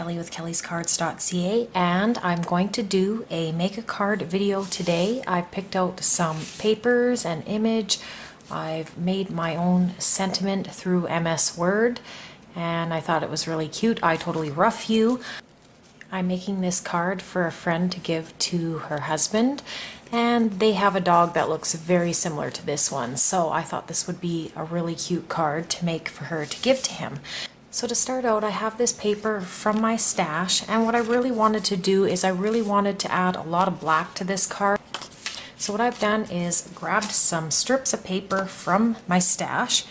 Kelly with Kellyscards.ca, and I'm going to do a make a card video today. I've picked out some papers and image. I've made my own sentiment through MS Word, and I thought it was really cute. I totally rough you. I'm making this card for a friend to give to her husband, and they have a dog that looks very similar to this one, so I thought this would be a really cute card to make for her to give to him. So to start out, I have this paper from my stash, and what I really wanted to do is I really wanted to add a lot of black to this card. So what I've done is grabbed some strips of paper from my stash,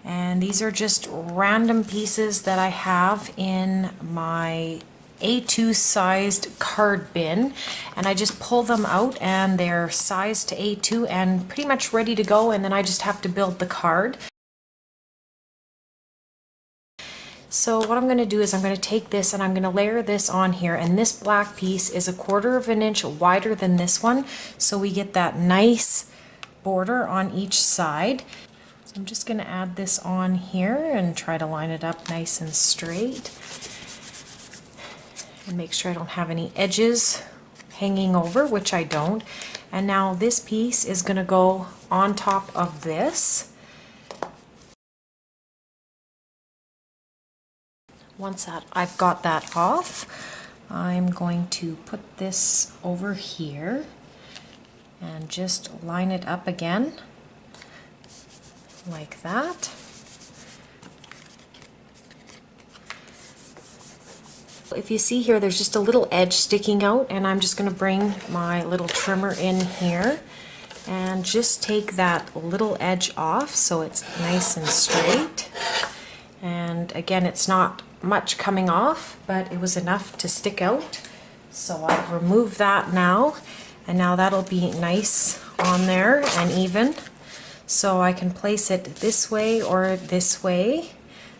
and these are just random pieces that I have in my A2 sized card bin, and I just pull them out and they're sized to A2 and pretty much ready to go, and then I just have to build the card. So what I'm going to do is I'm going to take this and I'm going to layer this on here, and this black piece is 1/4 of an inch wider than this one, so we get that nice border on each side. So I'm just going to add this on here and try to line it up nice and straight and make sure I don't have any edges hanging over, which I don't. And now this piece is going to go on top of this. Once I've got that off, I'm going to put this over here and just line it up again like that. If you see here, there's just a little edge sticking out, and I'm just going to bring my little trimmer in here and just take that little edge off so it's nice and straight. And again, it's not much coming off, but it was enough to stick out, so I've removed that now, and now that'll be nice on there and even, so I can place it this way or this way.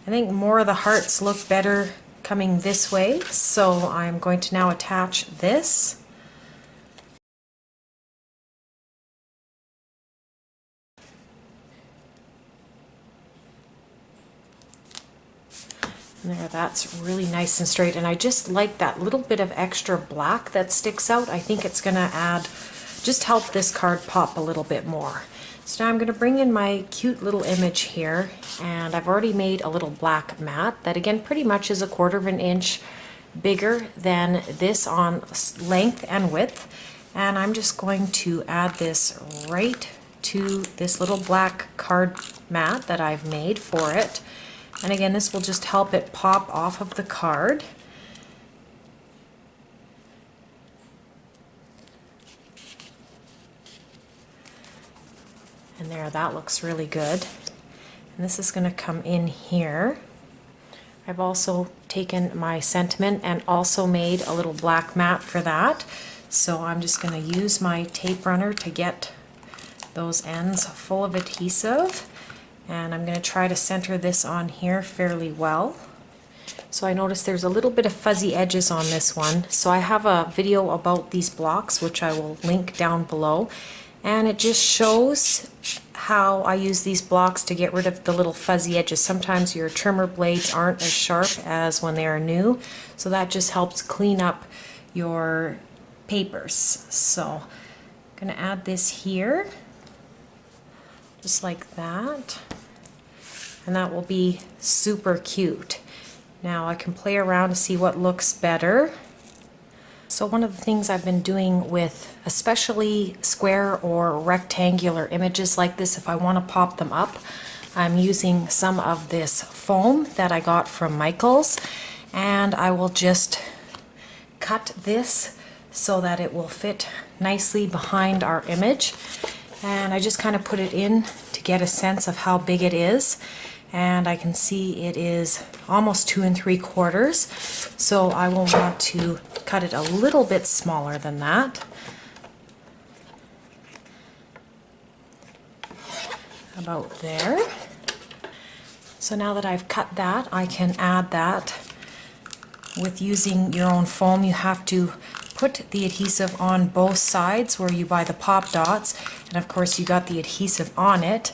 I think more of the hearts look better coming this way, so I'm going to now attach this. There, that's really nice and straight, and I just like that little bit of extra black that sticks out. I think it's going to just help this card pop a little bit more. So now I'm going to bring in my cute little image here, and I've already made a little black mat that again pretty much is 1/4 of an inch bigger than this on length and width, and I'm just going to add this right to this little black card mat that I've made for it. And again, this will just help it pop off of the card. And there, that looks really good. And this is going to come in here. I've also taken my sentiment and also made a little black mat for that. So I'm just going to use my tape runner to get those ends full of adhesive. And I'm going to try to center this on here fairly well. So I noticed there's a little bit of fuzzy edges on this one. So I have a video about these blocks, which I will link down below. And it just shows how I use these blocks to get rid of the little fuzzy edges. Sometimes your trimmer blades aren't as sharp as when they are new. So that just helps clean up your papers. So I'm going to add this here, just like that. And that will be super cute. Now I can play around to see what looks better. So one of the things I've been doing with especially square or rectangular images like this, if I want to pop them up, I'm using some of this foam that I got from Michael's, and I will just cut this so that it will fit nicely behind our image. And I just kind of put it in to get a sense of how big it is, and I can see it is almost 2 3/4, so I will want to cut it a little bit smaller than that. About there. So now that I've cut that, I can add that with using your own foam. You have to put the adhesive on both sides where you buy the pop dots, and of course you got the adhesive on it.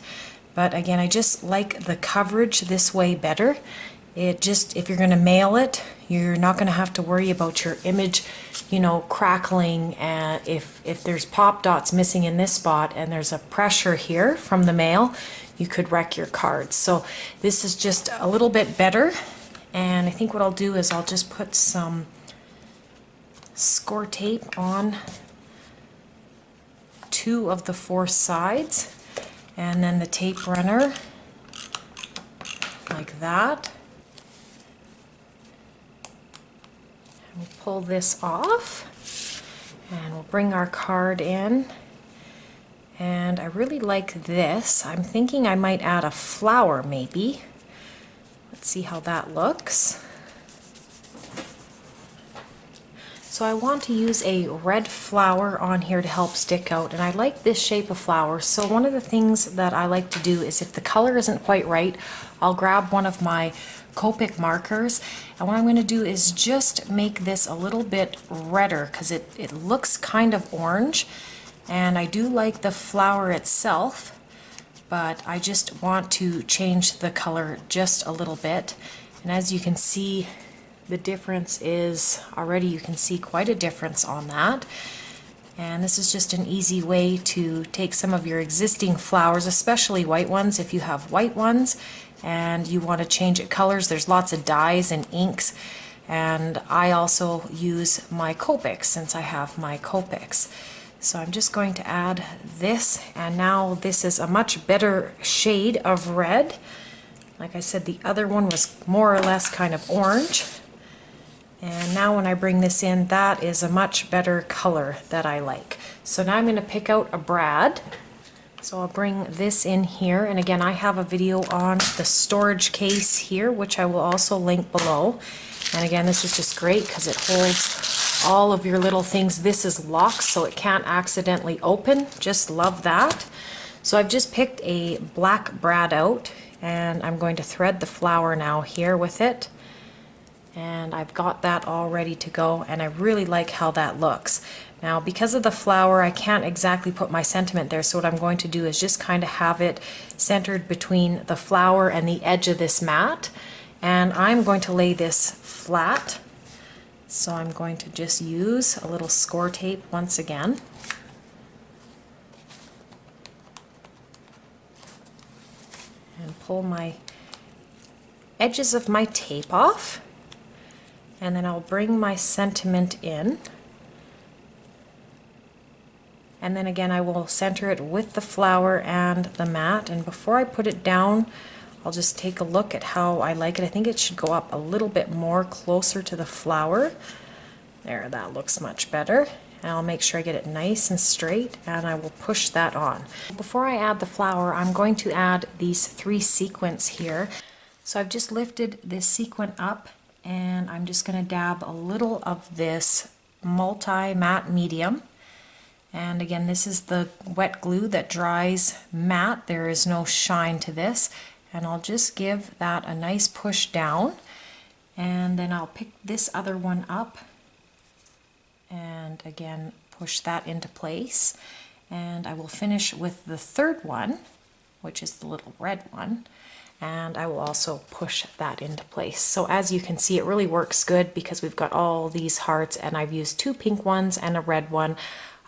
But again, I just like the coverage this way better. It just, if you're going to mail it, You're not going to have to worry about your image, you know, crackling, and if there's pop dots missing in this spot and there's a pressure here from the mail, you could wreck your cards. So this is just a little bit better, and I think what I'll do is I'll just put some score tape on 2 of the 4 sides, and then the tape runner like that. We'll pull this off and we'll bring our card in, and I really like this. I'm thinking I might add a flower maybe. Let's see how that looks. So I want to use a red flower on here to help stick out, and I like this shape of flower. So one of the things that I like to do is if the color isn't quite right, I'll grab one of my Copic markers, and what I'm going to do is just make this a little bit redder because it looks kind of orange, and I do like the flower itself, but I just want to change the color just a little bit. And as you can see, the difference is already, you can see quite a difference on that. And this is just an easy way to take some of your existing flowers, especially white ones. If you have white ones and you want to change it colors, there's lots of dyes and inks, and I also use my Copics since I have my Copics. So I'm just going to add this, and now this is a much better shade of red. Like I said, the other one was more or less kind of orange. And now when I bring this in, that is a much better color that I like. So now I'm going to pick out a brad. So I'll bring this in here, and again I have a video on the storage case here, which I will also link below. And again, this is just great because it holds all of your little things. This is locked so it can't accidentally open. Just love that. So I've just picked a black brad out, and I'm going to thread the flower now here with it. And I've got that all ready to go, and I really like how that looks. Now because of the flower, I can't exactly put my sentiment there, so what I'm going to do is just kind of have it centered between the flower and the edge of this mat, and I'm going to lay this flat. So I'm going to just use a little score tape once again. And pull my edges of my tape off. And then I'll bring my sentiment in, and then again I will center it with the flower and the mat. And before I put it down, I'll just take a look at how I like it. I think it should go up a little bit more closer to the flower. There, that looks much better. And I'll make sure I get it nice and straight, and I will push that on. Before I add the flower, I'm going to add these 3 sequins here. So I've just lifted this sequin up, and I'm just going to dab a little of this multi-matte medium. And again, this is the wet glue that dries matte. There is no shine to this. And I'll just give that a nice push down. And then I'll pick this other one up and again push that into place. And I will finish with the third one, which is the little red one. And I will also push that into place. So as you can see, it really works good because we've got all these hearts, and I've used 2 pink ones and a red one.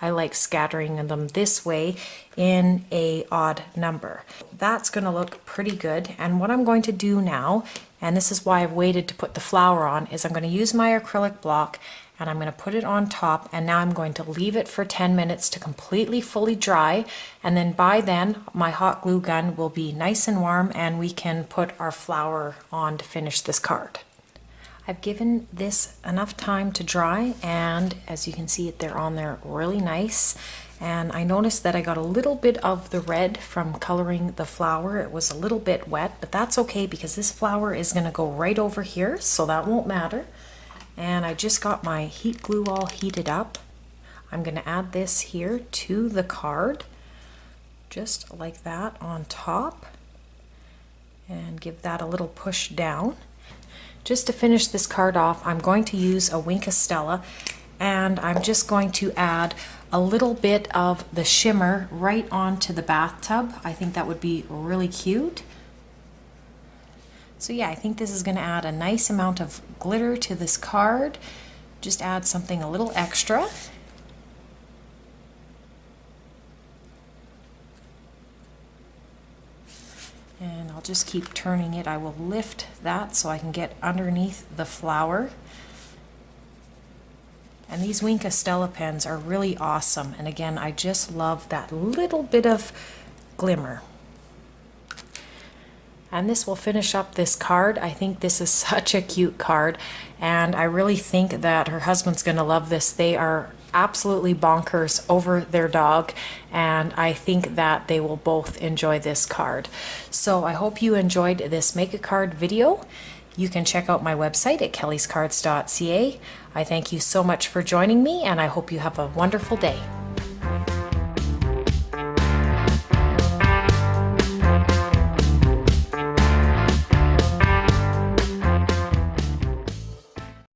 I like scattering them this way in a odd number. That's going to look pretty good. And what I'm going to do now, and this is why I've waited to put the flower on, is I'm going to use my acrylic block, and I'm going to put it on top, and now I'm going to leave it for 10 minutes to completely fully dry, and then by then my hot glue gun will be nice and warm and we can put our flower on to finish this card. I've given this enough time to dry, and as you can see, they're on there really nice. And I noticed that I got a little bit of the red from coloring the flower. It was a little bit wet, but that's okay because this flower is going to go right over here, so that won't matter. And I just got my heat glue all heated up. I'm going to add this here to the card, just like that on top, and give that a little push down. Just to finish this card off, I'm going to use a Wink of Stella, and I'm just going to add a little bit of the shimmer right onto the bathtub. I think that would be really cute. So yeah, I think this is going to add a nice amount of glitter to this card. Just add something a little extra. And I'll just keep turning it. I will lift that so I can get underneath the flower. And these Wink Stella pens are really awesome. And again, I just love that little bit of glimmer. And this will finish up this card. I think this is such a cute card, and I really think that her husband's going to love this. They are absolutely bonkers over their dog, and I think that they will both enjoy this card. So I hope you enjoyed this make a card video. You can check out my website at Kellyscards.ca. I thank you so much for joining me, and I hope you have a wonderful day.